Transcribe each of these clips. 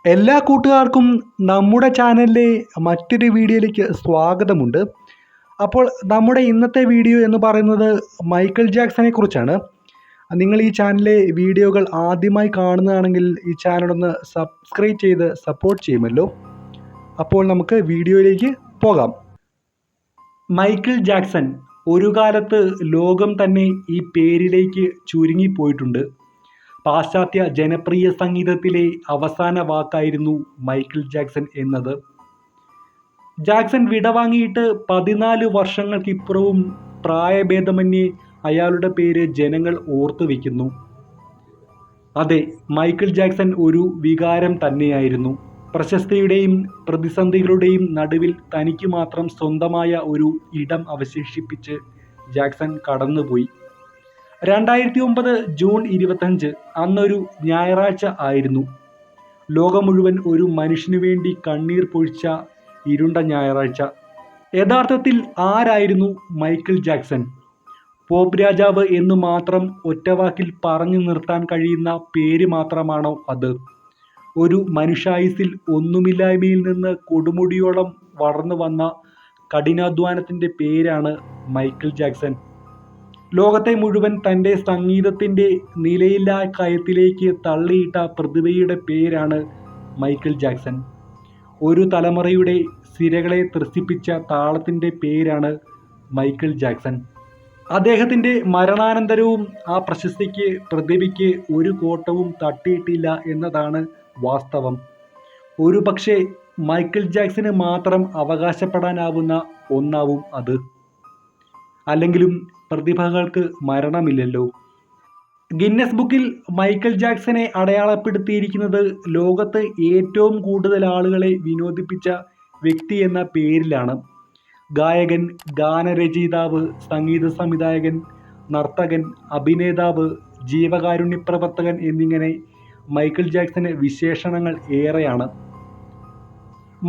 എല്ലാ കൂട്ടുകാർക്കും നമ്മുടെ ചാനലിലെ മറ്റൊരു വീഡിയോയിലേക്ക് സ്വാഗതമുണ്ട്. അപ്പോൾ നമ്മുടെ ഇന്നത്തെ വീഡിയോ എന്ന് പറയുന്നത് മൈക്കിൾ ജാക്സനെ കുറിച്ചാണ്. നിങ്ങൾ ഈ ചാനലിലെ വീഡിയോകൾ ആദ്യമായി കാണുന്നതാണെങ്കിൽ ഈ ചാനലൊന്ന് സബ്സ്ക്രൈബ് ചെയ്ത് സപ്പോർട്ട് ചെയ്യുമല്ലോ. അപ്പോൾ നമുക്ക് വീഡിയോയിലേക്ക് പോകാം. മൈക്കിൾ ജാക്സൺ ഒരു കാലത്ത് ലോകം തന്നെ ഈ പേരിലേക്ക് ചുരുങ്ങിപ്പോയിട്ടുണ്ട്. പാശ്ചാത്യ ജനപ്രിയ സംഗീതത്തിലെ അവസാന വാക്കായിരുന്നു മൈക്കിൾ ജാക്സൺ എന്നത്. ജാക്സൺ വിടവാങ്ങിയിട്ട് 14 വർഷങ്ങൾക്കിപ്പുറവും പ്രായഭേദമന്യേ അയാളുടെ പേര് ജനങ്ങൾ ഓർത്തു വയ്ക്കുന്നു. അതെ, മൈക്കിൾ ജാക്സൺ ഒരു വികാരം തന്നെയായിരുന്നു. പ്രശസ്തിയുടെയും പ്രതിസന്ധികളുടെയും നടുവിൽ തനിക്ക് മാത്രം സ്വന്തമായ ഒരു ഇടം അവശേഷിപ്പിച്ച് ജാക്സൺ കടന്നുപോയി. 2009 ജൂൺ 25 അന്നൊരു ഞായറാഴ്ച ആയിരുന്നു. ലോകം മുഴുവൻ ഒരു മനുഷ്യനു വേണ്ടി കണ്ണീർ പൊഴിച്ച ഇരുണ്ട ഞായറാഴ്ച. യഥാർത്ഥത്തിൽ ആരായിരുന്നു മൈക്കിൾ ജാക്സൺ? പോപ്പ് രാജാവ് എന്നു മാത്രം ഒറ്റവാക്കിൽ പറഞ്ഞു നിർത്താൻ കഴിയുന്ന പേര് മാത്രമാണോ അത്? ഒരു മനുഷ്യായുസ്സിൽ ഒന്നുമില്ലായ്മയിൽ നിന്ന് കൊടുമുടിയോളം വളർന്നു വന്ന കഠിനാധ്വാനത്തിൻ്റെ പേരാണ് മൈക്കിൾ ജാക്സൺ. ലോകത്തെ മുഴുവൻ തൻ്റെ സംഗീതത്തിൻ്റെ നിലയില്ലാ കയത്തിലേക്ക് തള്ളിയിട്ട പ്രതിഭയുടെ പേരാണ് മൈക്കിൾ ജാക്സൺ. ഒരു തലമുറയുടെ സിരകളെ ത്രസിപ്പിച്ച താളത്തിൻ്റെ പേരാണ് മൈക്കിൾ ജാക്സൺ. അദ്ദേഹത്തിൻ്റെ മരണാനന്തരവും ആ പ്രശസ്തിക്ക് പ്രതിഭയ്ക്ക് ഒരു കോട്ടവും തട്ടിയിട്ടില്ല എന്നതാണ് വാസ്തവം. ഒരു പക്ഷേ മൈക്കിൾ ജാക്സന് മാത്രം അവകാശപ്പെടാനാവുന്ന ഒന്നാവും അത്. അല്ലെങ്കിലും പ്രതിഭകൾക്ക് മരണമില്ലല്ലോ. ഗിന്നസ് ബുക്കിൽ മൈക്കിൾ ജാക്സനെ അടയാളപ്പെടുത്തിയിരിക്കുന്നത് ലോകത്ത് ഏറ്റവും കൂടുതൽ ആളുകളെ വിനോദിപ്പിച്ച വ്യക്തി എന്ന പേരിലാണ്. ഗായകൻ, ഗാനരചയിതാവ്, സംഗീത സംവിധായകൻ, നർത്തകൻ, അഭിനേതാവ്, ജീവകാരുണ്യ പ്രവർത്തകൻ എന്നിങ്ങനെ മൈക്കിൾ ജാക്സന് വിശേഷണങ്ങൾ ഏറെയാണ്.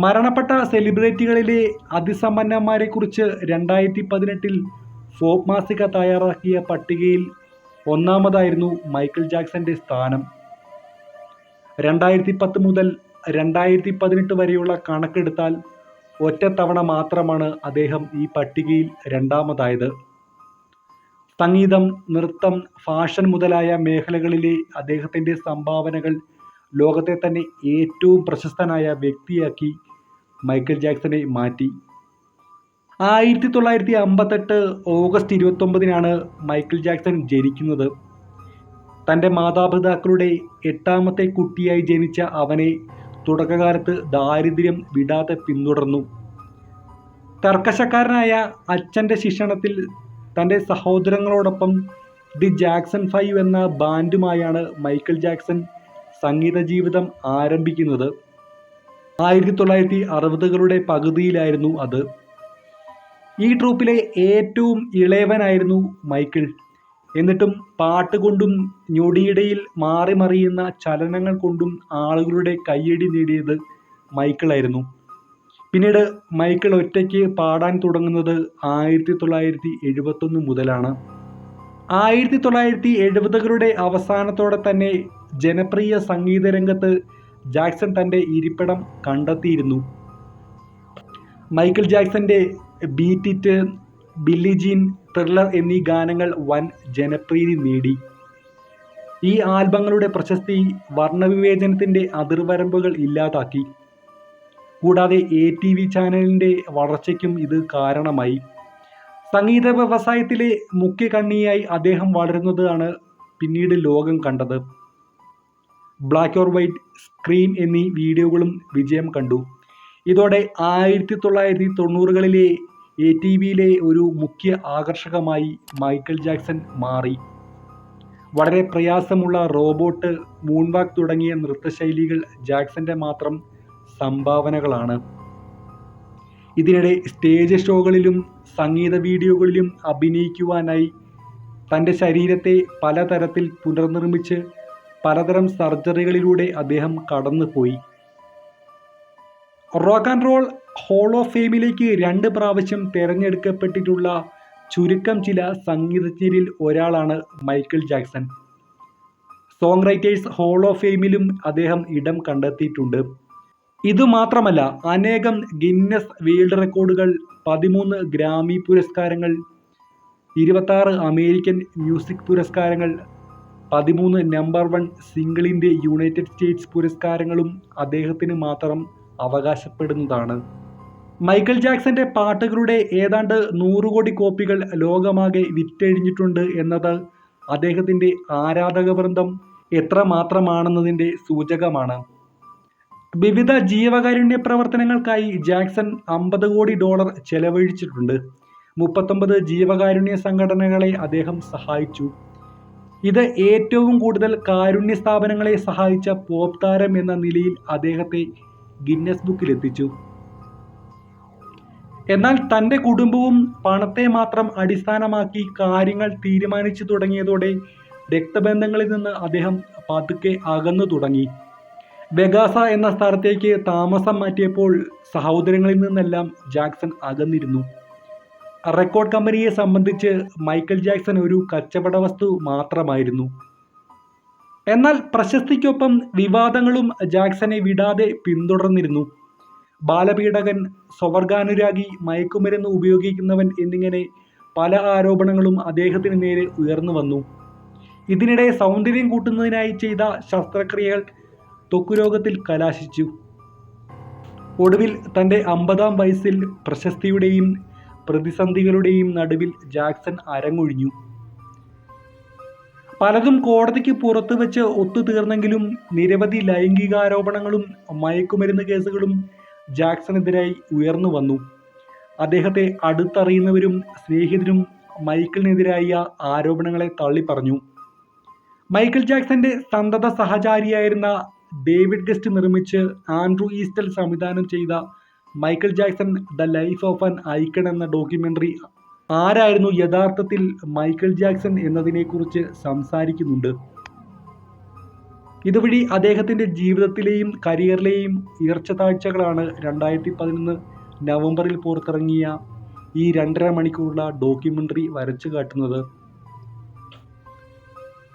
മരണപ്പെട്ട സെലിബ്രിറ്റികളിലെ അതിസമ്പന്നന്മാരെക്കുറിച്ച് 2018 ഫോബ് മാസിക തയ്യാറാക്കിയ പട്ടികയിൽ ഒന്നാമതായിരുന്നു മൈക്കിൾ ജാക്സന്റെ സ്ഥാനം. 2010 മുതൽ 2018 വരെയുള്ള കണക്കെടുത്താൽ ഒറ്റത്തവണ മാത്രമാണ് അദ്ദേഹം ഈ പട്ടികയിൽ രണ്ടാമതായത്. സംഗീതം, നൃത്തം, ഫാഷൻ മുതലായ മേഖലകളിലെ അദ്ദേഹത്തിൻ്റെ സംഭാവനകൾ ലോകത്തെ തന്നെ ഏറ്റവും പ്രശസ്തനായ വ്യക്തിയാക്കി മൈക്കിൾ ജാക്സനെ മാറ്റി. 1958 ഓഗസ്റ്റ് 29 മൈക്കിൾ ജാക്സൺ ജനിക്കുന്നത്. തൻ്റെ മാതാപിതാക്കളുടെ 8ാമത്തെ കുട്ടിയായി ജനിച്ച അവനെ തുടക്കകാലത്ത് ദാരിദ്ര്യം വിടാതെ പിന്തുടർന്നു. കർക്കശക്കാരനായ അച്ഛൻ്റെ ശിക്ഷണത്തിൽ തൻ്റെ സഹോദരങ്ങളോടൊപ്പം ദി ജാക്സൺ 5 എന്ന ബാൻഡുമായാണ് മൈക്കിൾ ജാക്സൺ സംഗീത ജീവിതം ആരംഭിക്കുന്നത്. 1960കളുടെ പകുതിയിലായിരുന്നു അത്. ഈ ട്രൂപ്പിലെ ഏറ്റവും ഇളയവനായിരുന്നു മൈക്കിൾ. എന്നിട്ടും പാട്ടുകൊണ്ടും ഞൊടിയിടയിൽ മാറിമറിയുന്ന ചലനങ്ങൾ കൊണ്ടും ആളുകളുടെ കയ്യടി നേടിയത് മൈക്കിളായിരുന്നു. പിന്നീട് മൈക്കിൾ ഒറ്റയ്ക്ക് പാടാൻ തുടങ്ങുന്നത് 1971 മുതലാണ്. 1970കളുടെ അവസാനത്തോടെ തന്നെ ജനപ്രിയ സംഗീത രംഗത്ത് ജാക്സൺ തൻ്റെ ഇരിപ്പിടം കണ്ടെത്തിയിരുന്നു. മൈക്കിൾ ജാക്സന്റെ Beat It, Billie Jean, Thriller എന്നീ ഗാനങ്ങൾ വൻ ജനപ്രീതി നേടി. ഈ ആൽബങ്ങളുടെ പ്രശസ്തി വർണ്ണവിവേചനത്തിൻ്റെ അതിർവരമ്പുകൾ ഇല്ലാതാക്കി. കൂടാതെ ATV ചാനലിൻ്റെ വളർച്ചയ്ക്കും ഇത് കാരണമായി. സംഗീത വ്യവസായത്തിലെ മുഖ്യ കണ്ണിയായി അദ്ദേഹം വളരുന്നതാണ് പിന്നീട് ലോകം കണ്ടത്. ബ്ലാക്ക് ഓർ വൈറ്റ്, സ്ക്രീം എന്നീ വീഡിയോകളും വിജയം കണ്ടു. ഇതോടെ 1990കളിലെ ATVയിലെ ഒരു മുഖ്യ ആകർഷകമായി മൈക്കിൾ ജാക്സൺ മാറി. വളരെ പ്രയാസമുള്ള റോബോട്ട്, മൂൺവാക്ക് തുടങ്ങിയ നൃത്തശൈലികൾ ജാക്സന്റെ മാത്രം സംഭാവനകളാണ്. ഇതിനിടെ സ്റ്റേജ് ഷോകളിലും സംഗീത വീഡിയോകളിലും അഭിനയിക്കുവാനായി തൻ്റെ ശരീരത്തെ പലതരത്തിൽ പുനർനിർമ്മിച്ച് പലതരം സർജറികളിലൂടെ അദ്ദേഹം കടന്നുപോയി. Rock and Roll Hall of ഫെയിമിലേക്ക് 2 പ്രാവശ്യം തിരഞ്ഞെടുക്കപ്പെട്ടിട്ടുള്ള ചുരുക്കം ചില സംഗീതജ്ഞരിൽ ഒരാളാണ് Michael Jackson. Songwriters Hall of ഫെയിമിലും അദ്ദേഹം ഇടം കണ്ടെത്തിയിട്ടുണ്ട്. ഇതുമാത്രമല്ല, അനേകം ഗിന്നസ് വേൾഡ് റെക്കോർഡുകൾ, 13 ഗ്രാമി പുരസ്കാരങ്ങൾ, 26 അമേരിക്കൻ മ്യൂസിക് പുരസ്കാരങ്ങൾ, 13 number 1 single in the United States പുരസ്കാരങ്ങളും അദ്ദേഹത്തിന് മാത്രം അവകാശപ്പെടുന്നതാണ്. മൈക്കൽ ജാക്സന്റെ പാട്ടുകളുടെ ഏതാണ്ട് 100 കോടി കോപ്പികൾ ലോകമാകെ വിറ്റഴിഞ്ഞിട്ടുണ്ട് എന്നത് അദ്ദേഹത്തിന്റെ ആരാധകവൃന്ദം എത്രമാത്രമാണെന്നതിന്റെ സൂചകമാണ്. വിവിധ ജീവകാരുണ്യ പ്രവർത്തനങ്ങൾക്കായി ജാക്സൺ $50 കോടി ചെലവഴിച്ചിട്ടുണ്ട്. 39 ജീവകാരുണ്യ സംഘടനകളെ അദ്ദേഹം സഹായിച്ചു. ഇത് ഏറ്റവും കൂടുതൽ കാരുണ്യ സ്ഥാപനങ്ങളെ സഹായിച്ച പോപ്പ് താരം എന്ന നിലയിൽ അദ്ദേഹത്തെ ഗിന്നസ് ബുക്കിലെത്തിച്ചു. എന്നാൽ തൻ്റെ കുടുംബവും പണത്തെ മാത്രം അടിസ്ഥാനമാക്കി കാര്യങ്ങൾ തീരുമാനിച്ചു തുടങ്ങിയതോടെ രക്തബന്ധങ്ങളിൽ നിന്ന് അദ്ദേഹം പതുക്കെ അകന്നു തുടങ്ങി. വെഗാസ എന്ന സ്ഥലത്തേക്ക് താമസം മാറ്റിയപ്പോൾ സഹോദരങ്ങളിൽ നിന്നെല്ലാം ജാക്സൺ അകന്നിരുന്നു. റെക്കോർഡ് കമ്പനിയെ സംബന്ധിച്ച് മൈക്കൽ ജാക്സൺ ഒരു കച്ചവട വസ്തു മാത്രമായിരുന്നു. എന്നാൽ പ്രശസ്തിക്കൊപ്പം വിവാദങ്ങളും ജാക്സനെ വിടാതെ പിന്തുടർന്നിരുന്നു. ബാലപീഡകൻ, സ്വവർഗാനുരാഗി, മയക്കുമരുന്ന് ഉപയോഗിക്കുന്നവൻ എന്നിങ്ങനെ പല ആരോപണങ്ങളും അദ്ദേഹത്തിന് നേരെ ഉയർന്നു വന്നു. ഇതിനിടെ സൗന്ദര്യം കൂട്ടുന്നതിനായി ചെയ്ത ശസ്ത്രക്രിയകൾ ത്വക്കുരോഗത്തിൽ കലാശിച്ചു. ഒടുവിൽ തൻ്റെ 50-ാം വയസ്സിൽ പ്രശസ്തിയുടെയും പ്രതിസന്ധികളുടെയും നടുവിൽ ജാക്സൺ അരങ്ങൊഴിഞ്ഞു. പലതും കോടതിക്ക് പുറത്തു വെച്ച് ഒത്തുതീർന്നെങ്കിലും നിരവധി ലൈംഗികാരോപണങ്ങളും മയക്കുമരുന്ന് കേസുകളും ജാക്സണെതിരായി ഉയർന്നു വന്നു. അദ്ദേഹത്തെ അടുത്തറിയുന്നവരും സ്നേഹിതരും മൈക്കിളിനെതിരായ ആരോപണങ്ങളെ തള്ളിപ്പറഞ്ഞു. മൈക്കൽ ജാക്സന്റെ സന്തത സഹചാരിയായിരുന്ന ഡേവിഡ് ഗസ്റ്റ് നിർമ്മിച്ച് ആൻഡ്രൂ ഈസ്റ്റൽ സംവിധാനം ചെയ്ത Michael Jackson the life of an icon എന്ന ഡോക്യുമെൻ്ററി ആരായിരുന്നു യഥാർത്ഥത്തിൽ മൈക്കൽ ജാക്സൺ എന്നതിനെക്കുറിച്ച് സംസാരിക്കുന്നുണ്ട്. ഇതുവഴി അദ്ദേഹത്തിൻ്റെ ജീവിതത്തിലെയും കരിയറിലെയും ഉയർച്ചതാഴ്ചകളാണ് 2011 നവംബറിൽ പുറത്തിറങ്ങിയ ഈ 2.5 മണിക്കൂറുള്ള ഡോക്യുമെൻ്ററി വരച്ചു കാട്ടുന്നത്.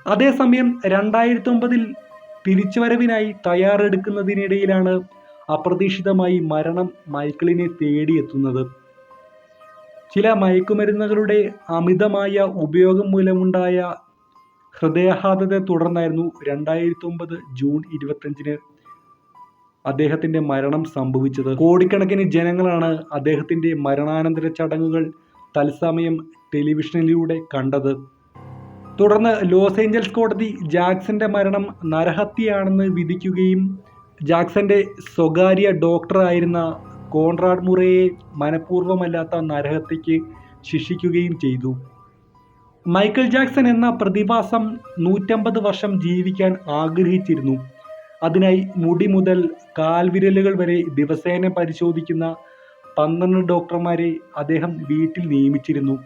അതേസമയം 2009 തിരിച്ചുവരവിനായി തയ്യാറെടുക്കുന്നതിനിടയിലാണ് അപ്രതീക്ഷിതമായി മരണം മൈക്കിളിനെ തേടിയെത്തുന്നത്. ചില മയക്കുമരുന്നുകളുടെ അമിതമായ ഉപയോഗം മൂലമുണ്ടായ ഹൃദയാഘാതത്തെ തുടർന്നായിരുന്നു 2009 ജൂൺ 25 അദ്ദേഹത്തിൻ്റെ മരണം സംഭവിച്ചത്. കോടിക്കണക്കിന് ജനങ്ങളാണ് അദ്ദേഹത്തിൻ്റെ മരണാനന്തര ചടങ്ങുകൾ തത്സമയം ടെലിവിഷനിലൂടെ കണ്ടത്. തുടർന്ന് ലോസ് ഏഞ്ചൽസ് കോടതി ജാക്സന്റെ മരണം നരഹത്യയാണെന്ന് വിധിക്കുകയും ജാക്സന്റെ സ്വകാര്യ ഡോക്ടറായിരുന്ന കോൺറാഡ് മുറയെ മനഃപൂർവ്വമല്ലാത്ത നരഹത്യയ്ക്ക് ശിക്ഷിക്കുകയും ചെയ്തു. മൈക്കൽ ജാക്സൺ എന്ന പ്രതിഭാസം 150 വർഷം ജീവിക്കാൻ ആഗ്രഹിച്ചിരുന്നു. അതിനായി മുടി മുതൽ കാൽവിരലുകൾ വരെ ദിവസേന പരിശോധിക്കുന്ന 12 ഡോക്ടർമാരെ അദ്ദേഹം വീട്ടിൽ നിയമിച്ചിരുന്നു.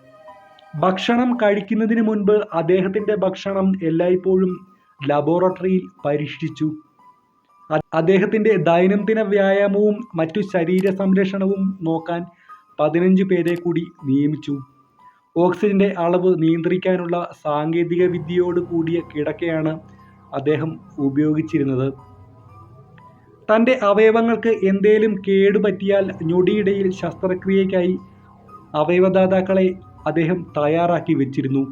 ഭക്ഷണം കഴിക്കുന്നതിന് മുൻപ് അദ്ദേഹത്തിൻ്റെ ഭക്ഷണം എല്ലായ്പ്പോഴും ലബോറട്ടറിയിൽ പരീക്ഷിച്ചു. അദ്ദേഹത്തിൻ്റെ ദൈനംദിന വ്യായാമവും മറ്റു ശരീര സംരക്ഷണവും നോക്കാൻ 15 പേരെ കൂടി നിയമിച്ചു. ഓക്സിജന്റെ അളവ് നിയന്ത്രിക്കാനുള്ള സാങ്കേതിക വിദ്യയോട് കൂടിയ കിടക്കയാണ് അദ്ദേഹം ഉപയോഗിച്ചിരുന്നത്. തൻ്റെ അവയവങ്ങൾക്ക് എന്തേലും കേടുപറ്റിയാൽ ഞൊടിയിടയിൽ ശസ്ത്രക്രിയയ്ക്കായി അവയവദാതാക്കളെ അദ്ദേഹം തയ്യാറാക്കി വെച്ചിരുന്നു.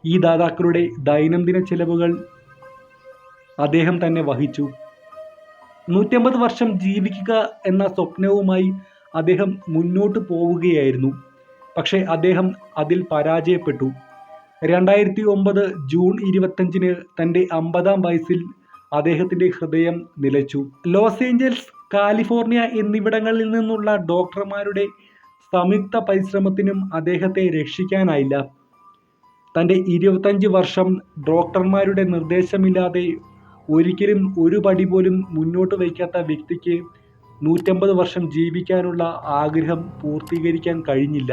ഈ ദാതാക്കളുടെ ദൈനംദിന ചെലവുകൾ അദ്ദേഹം തന്നെ വഹിച്ചു. 150 വർഷം ജീവിക്കുക എന്ന സ്വപ്നവുമായി അദ്ദേഹം മുന്നോട്ട് പോവുകയായിരുന്നു. പക്ഷേ അദ്ദേഹം അതിൽ പരാജയപ്പെട്ടു. 2009 ജൂൺ 25 തൻ്റെ 50-ാം വയസ്സിൽ അദ്ദേഹത്തിൻ്റെ ഹൃദയം നിലച്ചു. ലോസ് ഏഞ്ചൽസ്, കാലിഫോർണിയ എന്നിവിടങ്ങളിൽ നിന്നുള്ള ഡോക്ടർമാരുടെ സംയുക്ത പരിശ്രമത്തിനും അദ്ദേഹത്തെ രക്ഷിക്കാനായില്ല. തൻ്റെ 25 വർഷം ഡോക്ടർമാരുടെ നിർദ്ദേശമില്ലാതെ ഒരിക്കലും ഒരു പടി പോലും മുന്നോട്ട് വയ്ക്കാത്ത വ്യക്തിക്ക് 150 വർഷം ജീവിക്കാനുള്ള ആഗ്രഹം പൂർത്തീകരിക്കാൻ കഴിഞ്ഞില്ല.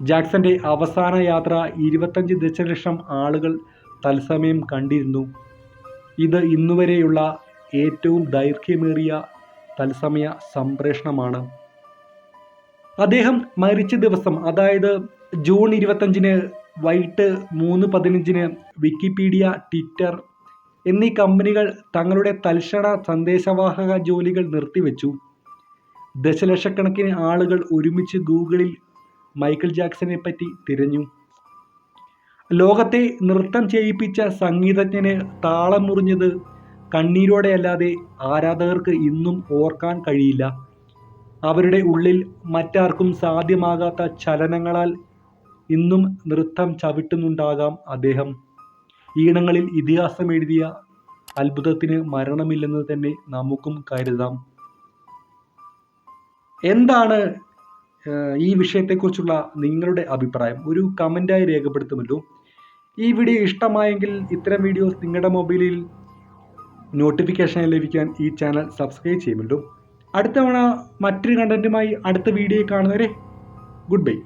ജാക്സന്റെ അവസാന യാത്ര 25 ദശലക്ഷം ആളുകൾ തത്സമയം കണ്ടിരുന്നു. ഇത് ഇന്നുവരെയുള്ള ഏറ്റവും ദൈർഘ്യമേറിയ തത്സമയ സംപ്രേഷണമാണ്. അദ്ദേഹം മരിച്ച ദിവസം, അതായത് ജൂൺ 25 വൈകിട്ട് 3:15 വിക്കിപീഡിയ, ട്വിറ്റർ, എന്നീ കമ്പനികൾ തങ്ങളുടെ തൽക്ഷണ സന്ദേശവാഹക ജോലികൾ നിർത്തിവെച്ചു. ദശലക്ഷക്കണക്കിന് ആളുകൾ ഒരുമിച്ച് ഗൂഗിളിൽ മൈക്കിൾ ജാക്സനെ പറ്റി തിരഞ്ഞു. ലോകത്തെ നൃത്തം ചെയ്യിപ്പിച്ച സംഗീതജ്ഞന് താളം മുറിഞ്ഞത് കണ്ണീരോടെയല്ലാതെ ആരാധകർക്ക് ഇന്നും ഓർക്കാൻ കഴിയില്ല. അവരുടെ ഉള്ളിൽ മറ്റാർക്കും സാധ്യമാകാത്ത ചലനങ്ങളാൽ ഇന്നും നൃത്തം ചവിട്ടുന്നുണ്ടാകാം അദ്ദേഹം. ഈണങ്ങളിൽ ഇതിഹാസം എഴുതിയ അത്ഭുതത്തിന് മരണമില്ലെന്ന് തന്നെ നമുക്കും കരുതാം. എന്താണ് ഈ വിഷയത്തെക്കുറിച്ചുള്ള നിങ്ങളുടെ അഭിപ്രായം? ഒരു കമൻറ്റായി രേഖപ്പെടുത്തുമല്ലോ. ഈ വീഡിയോ ഇഷ്ടമായെങ്കിൽ ഇത്തരം വീഡിയോസ് നിങ്ങളുടെ മൊബൈലിൽ നോട്ടിഫിക്കേഷൻ ലഭിക്കാൻ ഈ ചാനൽ സബ്സ്ക്രൈബ് ചെയ്യുമല്ലോ. അടുത്ത തവണ മറ്റൊരു കണ്ടൻറ്റുമായി അടുത്ത വീഡിയോ കാണുന്നവരെ ഗുഡ് ബൈ.